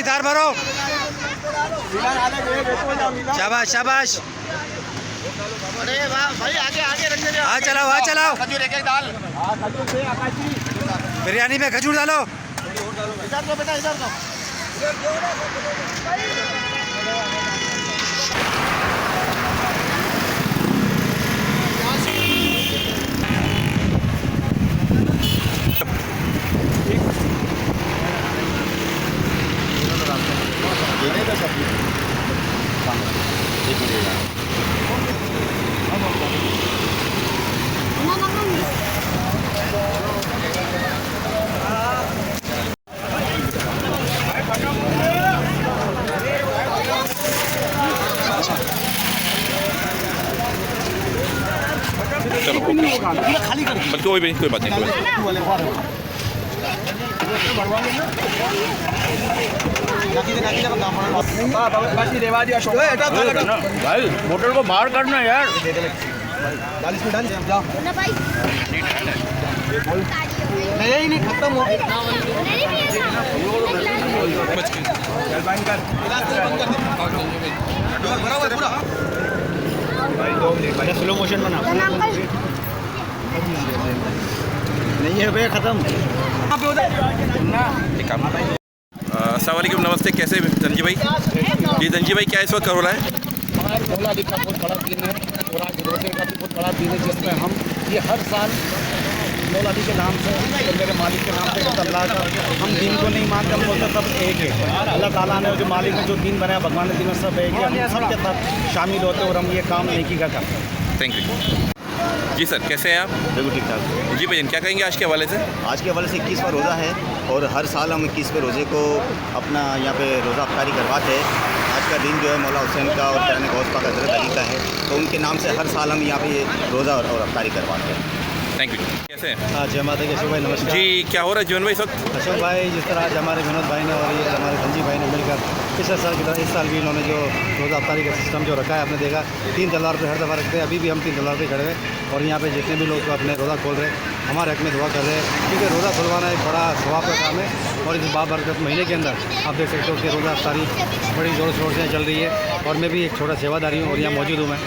बिरयानी धार भरो। शाबाश शाबाश। अरे वाह भाई, आगे आगे रख दे। हाँ चलाओ, हाँ चलाओ। खजूर एक एक डाल। बिरयानी में खजूर डालो। इधर दो बेटा, इधर दो। चलो खाली कर। बल्कि कोई भी, कोई बात नहीं, कोई बात नहीं। भाई होटल को बाहर करना यार। नहीं नहीं, खत्म हो गया। स्लो मोशन बना नहीं है भैया, खत्म। अस्सलाम वालेकुम, नमस्ते। कैसे धनजी भाई? जी धनजी भाई, क्या इस वक्त हो रहा है? मौला अली का बहुत बड़ा दिन है और आज रोजे का भी बहुत बड़ा दिन है, जिसमें हम ये हर साल मौला अली के नाम से, तो मेरे मालिक के नाम से, अल्लाह का हम दिन को नहीं मानते, हम बोलते सब एक है। अल्लाह ताला ने जो मालिक ने जो दिन बनाया, भगवान ने दिन सब एक है, हम सब के साथ शामिल होते और हम ये काम नेकी का करते हैं। थैंक यू जी सर, कैसे हैं आप? बिल्कुल ठीक ठाक। जी भैया, क्या कहेंगे आज के हवाले से? आज के हवाले से 21वां रोज़ा है और हर साल हम 21वें रोज़े को अपना यहाँ पे रोज़ा अफ्तारी करवाते हैं। आज का दिन जो है मौला हुसैन का और जाने गौस पाक हज़रत अली का है, तो उनके नाम से हर साल हम यहाँ पे रोज़ा और अफ्तारी करवाते हैं। Thank you. कैसे हैं? हाँ, जय माता की। अशोक भाई नमस्कार। जी, क्या हो रहा है जीवन भाई इस वक्त? अशोक भाई, जिस तरह आज हमारे विनोद भाई ने और ये हमारे धनजी भाई ने मिलकर पिछले साल की तरह इस साल भी इन्होंने जो रोज़ा अफ्तारी का सिस्टम जो रखा है, आपने देखा 3 तलवार पे हर दफ़ा रखते हैं। अभी भी हम 3 तलवार पे खड़े हुए और यहाँ पे जितने भी लोग तो अपने रोज़ा खोल रहे हैं, हमारे हक में दुआ कर रहे हैं, क्योंकि रोज़ा खुलवाना एक बड़ा सवाब का काम है। और इस बाबरकत महीने के अंदर आप देख सकते हो कि रोज़ा अफ्तारी बड़ी ज़ोर शोर से चल रही है और मैं भी एक छोटा सेवादारी हूँ और यहाँ मौजूद हूँ मैं।